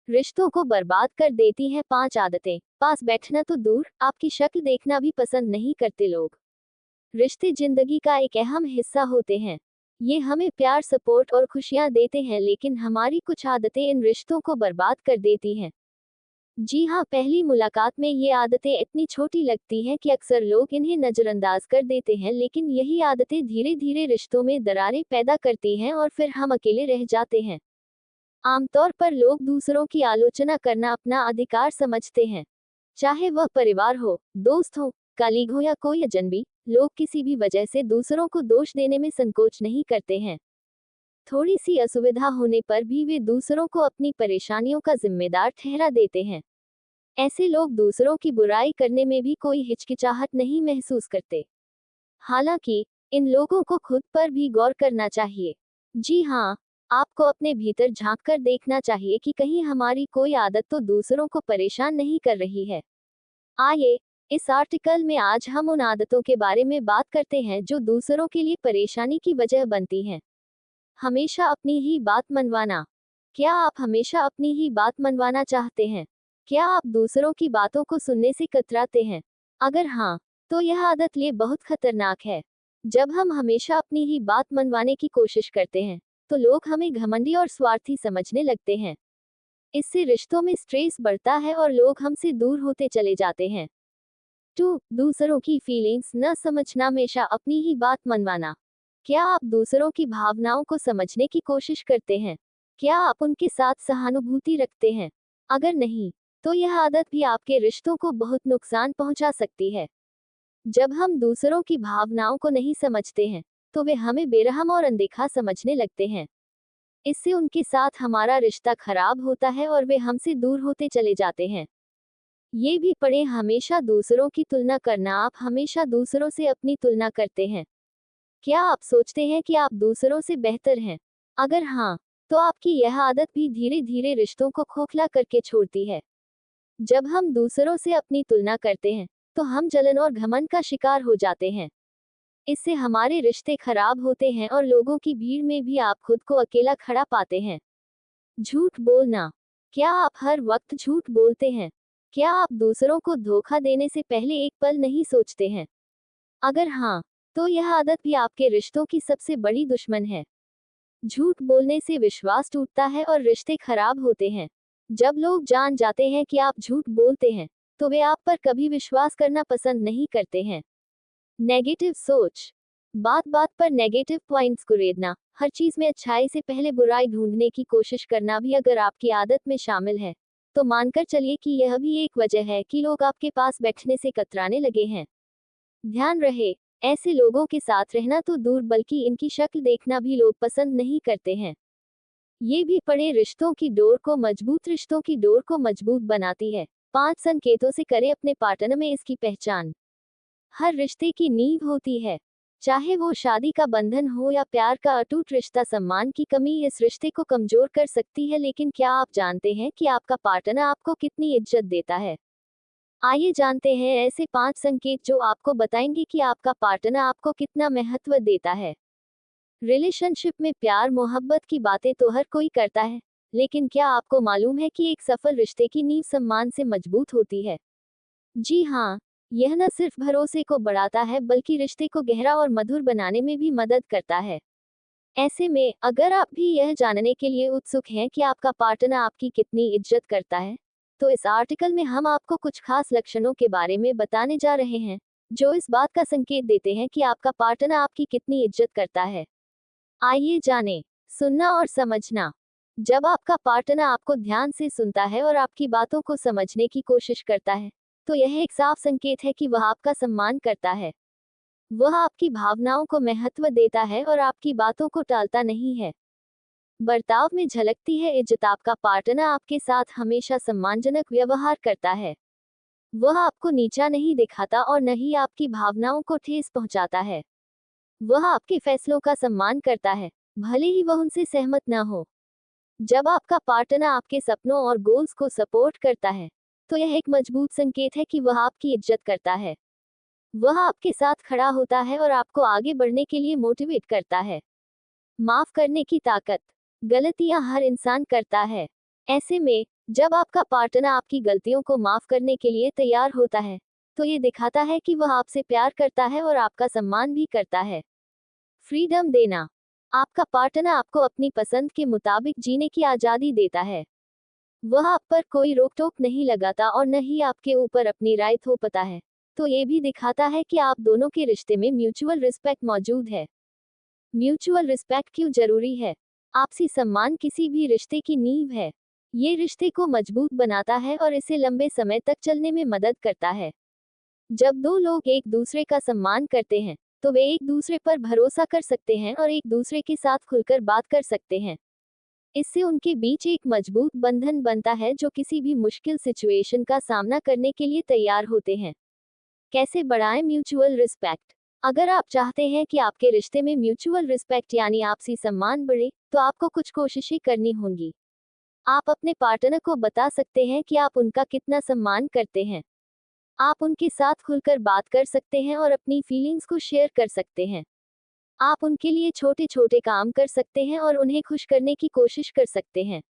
रिश्तों को बर्बाद कर देती हैं 5 आदतें। पास बैठना तो दूर, आपकी शक्ल देखना भी पसंद नहीं करते लोग। रिश्ते जिंदगी का एक अहम हिस्सा होते हैं। ये हमें प्यार, सपोर्ट और खुशियां देते हैं, लेकिन हमारी कुछ आदतें इन रिश्तों को बर्बाद कर देती हैं। जी हाँ, पहली मुलाकात में ये आदतें इतनी छोटी लगती हैं कि अक्सर लोग इन्हें नजरअंदाज कर देते हैं, लेकिन यही आदतें धीरे धीरे रिश्तों में दरारें पैदा करती हैं और फिर हम अकेले रह जाते हैं। आमतौर पर लोग दूसरों की आलोचना करना अपना अधिकार समझते हैं। चाहे वह परिवार हो, दोस्त हो, कलीग हो या कोई अजनबी, लोग किसी भी वजह से दूसरों को दोष देने में संकोच नहीं करते हैं। थोड़ी सी असुविधा होने पर भी वे दूसरों को अपनी परेशानियों का जिम्मेदार ठहरा देते हैं। ऐसे लोग दूसरों की बुराई करने में भी कोई हिचकिचाहट नहीं महसूस करते। हालांकि इन लोगों को खुद पर भी गौर करना चाहिए। जी हाँ, आपको अपने भीतर झांक कर देखना चाहिए कि कहीं हमारी कोई आदत तो दूसरों को परेशान नहीं कर रही है। आइए, इस आर्टिकल में आज हम उन आदतों के बारे में बात करते हैं जो दूसरों के लिए परेशानी की वजह बनती हैं। हमेशा अपनी ही बात मनवाना। क्या आप हमेशा अपनी ही बात मनवाना चाहते हैं? क्या आप दूसरों की बातों को सुनने से कतराते हैं? अगर हाँ, तो यह आदत ये बहुत खतरनाक है। जब हम हमेशा अपनी ही बात मनवाने की कोशिश करते हैं, तो लोग हमें घमंडी और स्वार्थी समझने लगते हैं। इससे रिश्तों में स्ट्रेस बढ़ता है और लोग हमसे दूर होते चले जाते हैं। 2. दूसरों की फीलिंग्स न समझना। हमेशा अपनी ही बात मनवाना। क्या आप दूसरों की भावनाओं को समझने की कोशिश करते हैं? क्या आप उनके साथ सहानुभूति रखते हैं? अगर नहीं, तो यह आदत भी आपके रिश्तों को बहुत नुकसान पहुंचा सकती है। जब हम दूसरों की भावनाओं को नहीं समझते हैं, तो वे हमें बेरहम और अनदेखा समझने लगते हैं। इससे उनके साथ हमारा रिश्ता खराब होता है और वे हमसे दूर होते चले जाते हैं। ये भी पढ़ें, हमेशा दूसरों की तुलना करना। आप हमेशा दूसरों से अपनी तुलना करते हैं। क्या आप सोचते हैं कि आप दूसरों से बेहतर हैं? अगर हाँ, तो आपकी यह आदत भी धीरे धीरे रिश्तों को खोखला करके छोड़ती है। जब हम दूसरों से अपनी तुलना करते हैं, तो हम जलन और घमंड का शिकार हो जाते हैं। इससे हमारे रिश्ते खराब होते हैं और लोगों की भीड़ में भी आप खुद को अकेला खड़ा पाते हैं। झूठ बोलना। क्या आप हर वक्त झूठ बोलते हैं? क्या आप दूसरों को धोखा देने से पहले एक पल नहीं सोचते हैं? अगर हाँ, तो यह आदत भी आपके रिश्तों की सबसे बड़ी दुश्मन है। झूठ बोलने से विश्वास टूटता है और रिश्ते खराब होते हैं। जब लोग जान जाते हैं कि आप झूठ बोलते हैं, तो वे आप पर कभी विश्वास करना पसंद नहीं करते हैं। नेगेटिव सोच। बात बात पर नेगेटिव पॉइंट्स कुरेदना। हर चीज में अच्छाई से पहले बुराई ढूंढने की कोशिश करना भी अगर आपकी आदत में शामिल है, तो मानकर चलिए कि यह भी एक वजह है कि लोग आपके पास बैठने से कतराने लगे हैं। ध्यान रहे, ऐसे लोगों के साथ रहना तो दूर, बल्कि इनकी शक्ल देखना भी लोग पसंद नहीं करते हैं। ये भी पढ़े, रिश्तों की डोर को मजबूत। रिश्तों की डोर को मजबूत बनाती है 5 संकेतों से करें अपने पार्टनर में इसकी पहचान। हर रिश्ते की नींव होती है, चाहे वो शादी का बंधन हो या प्यार का अटूट रिश्ता। सम्मान की कमी इस रिश्ते को कमजोर कर सकती है, लेकिन क्या आप जानते हैं कि आपका पार्टनर आपको कितनी इज्जत देता है? आइए जानते हैं ऐसे 5 संकेत जो आपको बताएंगे कि आपका पार्टनर आपको कितना महत्व देता है। रिलेशनशिप में प्यार मोहब्बत की बातें तो हर कोई करता है, लेकिन क्या आपको मालूम है कि एक सफल रिश्ते की नींव सम्मान से मजबूत होती है? जी हाँ, यह न सिर्फ भरोसे को बढ़ाता है, बल्कि रिश्ते को गहरा और मधुर बनाने में भी मदद करता है। ऐसे में अगर आप भी यह जानने के लिए उत्सुक हैं कि आपका पार्टनर आपकी कितनी इज्जत करता है, तो इस आर्टिकल में हम आपको कुछ खास लक्षणों के बारे में बताने जा रहे हैं, जो इस बात का संकेत देते हैं कि आपका पार्टनर आपकी कितनी इज्जत करता है। आइए जानें। सुनना और समझना। जब आपका पार्टनर आपको ध्यान से सुनता है और आपकी बातों को समझने की कोशिश करता है, तो यह एक साफ संकेत है कि वह आपका सम्मान करता है। वह आपकी भावनाओं को महत्व देता है और आपकी बातों को टालता नहीं है। बर्ताव में झलकती है इज्जत। आपका पार्टनर आपके साथ हमेशा सम्मानजनक व्यवहार करता है। वह आपको नीचा नहीं दिखाता और न ही आपकी भावनाओं को ठेस पहुंचाता है। वह आपके फैसलों का सम्मान करता है, भले ही वह उनसे सहमत न हो। जब आपका पार्टनर आपके सपनों और गोल्स को सपोर्ट करता है, तो यह एक मजबूत संकेत है कि वह आपकी इज्जत करता है। वह आपके साथ खड़ा होता है और आपको आगे बढ़ने के लिए मोटिवेट करता है। माफ करने की ताकत। गलतियां हर इंसान करता है। ऐसे में जब आपका पार्टनर आपकी गलतियों को माफ करने के लिए तैयार होता है, तो ये दिखाता है कि वह आपसे प्यार करता है और आपका सम्मान भी करता है। फ्रीडम देना। आपका पार्टनर आपको अपनी पसंद के मुताबिक जीने की आज़ादी देता है। वह आप पर कोई रोक टोक नहीं लगाता और न ही आपके ऊपर अपनी राय थोपता है। तो ये भी दिखाता है कि आप दोनों के रिश्ते में म्यूचुअल रिस्पेक्ट मौजूद है। म्यूचुअल रिस्पेक्ट क्यों जरूरी है? आपसी सम्मान किसी भी रिश्ते की नींव है। ये रिश्ते को मजबूत बनाता है और इसे लंबे समय तक चलने में मदद करता है। जब दो लोग एक दूसरे का सम्मान करते हैं, तो वे एक दूसरे पर भरोसा कर सकते हैं और एक दूसरे के साथ खुलकर बात कर सकते हैं। इससे उनके बीच एक मजबूत बंधन बनता है जो किसी भी मुश्किल सिचुएशन का सामना करने के लिए तैयार होते हैं। कैसे बढ़ाएं म्यूचुअल रिस्पेक्ट? अगर आप चाहते हैं कि आपके रिश्ते में म्यूचुअल रिस्पेक्ट यानी आपसी सम्मान बढ़े, तो आपको कुछ कोशिशें करनी होंगी। आप अपने पार्टनर को बता सकते हैं कि आप उनका कितना सम्मान करते हैं। आप उनके साथ खुलकर बात कर सकते हैं और अपनी फीलिंग्स को शेयर कर सकते हैं। आप उनके लिए छोटे छोटे काम कर सकते हैं और उन्हें खुश करने की कोशिश कर सकते हैं।